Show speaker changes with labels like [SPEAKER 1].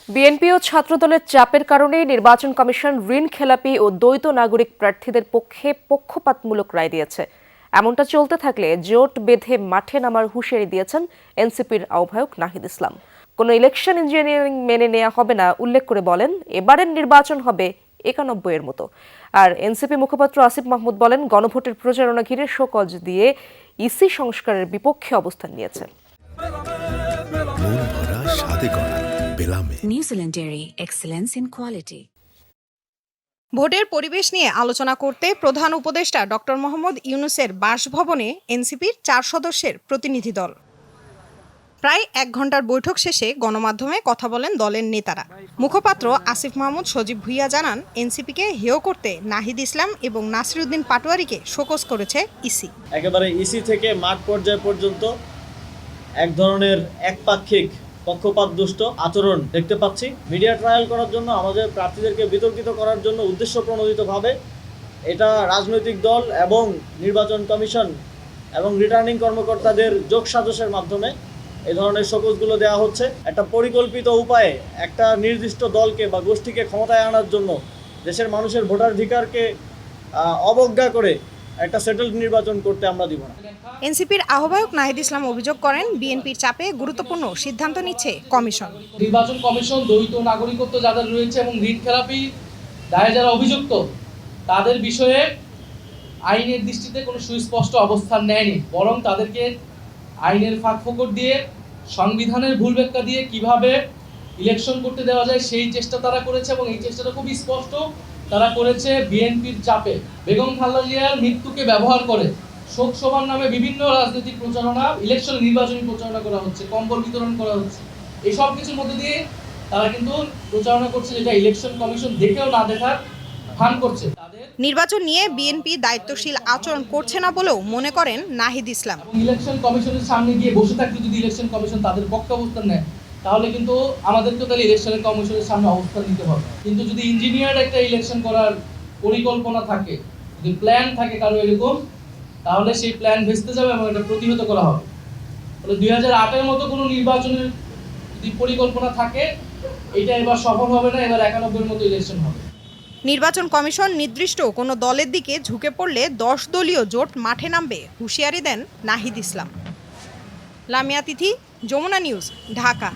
[SPEAKER 1] BNP ও ছাত্রদলের চাপের কারণে নির্বাচন কমিশন ঋণ খেলাপি ও দ্বৈত নাগরিক প্রার্থীদের পক্ষে পক্ষপাতমূলক রায় দিয়েছে। এমনটা চলতে থাকলে জোট বেঁধে মাঠে নামার হুঁশিয়ারি দিয়েছেন এনসিপির আহ্বায়ক নাহিদ ইসলাম। কোনো ইলেকশন ইঞ্জিনিয়ারিং মেনে নেওয়া হবে না উল্লেখ করে বলেন, এবারের নির্বাচন হবে ৯১-এর মতো। আর এনসিপি মুখপাত্র আসিফ মাহমুদ বলেন, গণভোটের প্রচারণা ঘিরে শোকজ দিয়ে ইসি সংস্কারের বিপক্ষে অবস্থান নিয়েছেন।
[SPEAKER 2] New Zealand dairy, excellence in quality.
[SPEAKER 3] ভোটের পরিবেশ নিয়ে আলোচনা করতে প্রধান উপদেষ্টা ডক্টর মোহাম্মদ ইউনূসের বাসভবনে এনসিপির ৪ সদস্যের প্রতিনিধি দল। প্রায় ১ ঘন্টার বৈঠক শেষে গণমাধ্যমে কথা বলেন দলের নেতারা। মুখপাত্র আসিফ মাহমুদ সজীব ভুইয়া জানান, এনসিপিকে হেয় করতে নাহিদ ইসলাম এবং নাসিরউদ্দিন পাটোয়ারিকে শোকজ করেছে ইসি।
[SPEAKER 4] একেবারে ইসি থেকে মাঠ পর্যায় পর্যন্ত এক ধরনের একপাক্ষিক পক্ষপাতদুষ্ট আচরণ দেখতে পাচ্ছি। মিডিয়া ট্রায়াল করার জন্য, আমাদের প্রার্থীদেরকে বিতর্কিত করার জন্য উদ্দেশ্য প্রণোদিতভাবে এটা রাজনৈতিক দল এবং নির্বাচন কমিশন এবং রিটার্নিং কর্মকর্তাদের যোগসাজশের মাধ্যমে এই ধরনের শোকজগুলো দেওয়া হচ্ছে। একটা পরিকল্পিত উপায়ে একটা নির্দিষ্ট দলকে বা গোষ্ঠীকে ক্ষমতায় আনার জন্য দেশের মানুষের ভোটাধিকারকে অবজ্ঞা করে একটা সেটেলড নির্বাচন করতে আমরা দিব না।
[SPEAKER 3] এনসিপির আহ্বায়ক নাহিদ ইসলাম অভিযোগ করেন, বিএনপির চাপে গুরুত্বপূর্ণ সিদ্ধান্ত নিচ্ছে কমিশন।
[SPEAKER 5] নির্বাচন কমিশন দ্বৈত নাগরিকত্ব যাদের রয়েছে এবং ঋণ খেলাপি দায়ে যারা অভিযুক্ত তাদের বিষয়ে আইনের দৃষ্টিতে কোনো সুস্পষ্ট অবস্থান নেয়নি, বরং তাদেরকে আইনের ফাঁকফোকর দিয়ে, সংবিধানের ভুল ব্যাখ্যা দিয়ে কিভাবে ইলেকশন করতে দেওয়া যায় সেই চেষ্টা তারা করেছে। এবং এই চেষ্টাটা খুবই স্পষ্ট, তারা করেছে বিএনপির চাপে। বেগম খালেদা জিয়ার মৃত্যুকে ব্যবহার করে শোক সভার নামে বিভিন্ন রাজনৈতিক প্রচারণা, ইলেকশন নির্বাচনী প্রচারণা করা হচ্ছে, কম্বল বিতরণ করা হচ্ছে। এই সব কিছুর মধ্যে দিয়ে তারা কিন্তু প্রচারণা করছে, যেটা ইলেকশন কমিশন দেখেও না দেখার ভান করছে।
[SPEAKER 3] নির্বাচন নিয়ে বিএনপি দায়িত্বশীল আচরণ করছে না বলেও মনে করেন নাহিদ ইসলাম।
[SPEAKER 5] ইলেকশন কমিশনের সামনে গিয়ে বসে থাকলে যদি ইলেকশন কমিশন তাদের পক্ষে অবস্থান নেয়, তাহলে কিন্তু আমাদেরকেও তাহলে ইলেকশন কমিশনের সামনে অবস্থান নিতে হবে। কিন্তু যদি ইঞ্জিনিয়ার একটা ইলেকশন করার পরিকল্পনা থাকে, যদি প্ল্যান থাকে কারো এরকম, তাহলে সেই প্ল্যান ভেস্তে যাবে এবং এটা প্রতিহত করা হবে। তাহলে ২০০৮-এর মতো কোনো নির্বাচনের যদি পরিকল্পনা থাকে, এটা এবার সফল হবে না, এবার ৯১-এর মতো ইলেকশন হবে।
[SPEAKER 3] নির্বাচন কমিশন নির্দিষ্ট কোনো দলের দিকে ঝুঁকে পড়লে ১০ দলীয় জোট মাঠে নামবে হুঁশিয়ারি দেন নাহিদ ইসলাম। লামিয়া তিথি, যমুনা নিউজ, ঢাকা।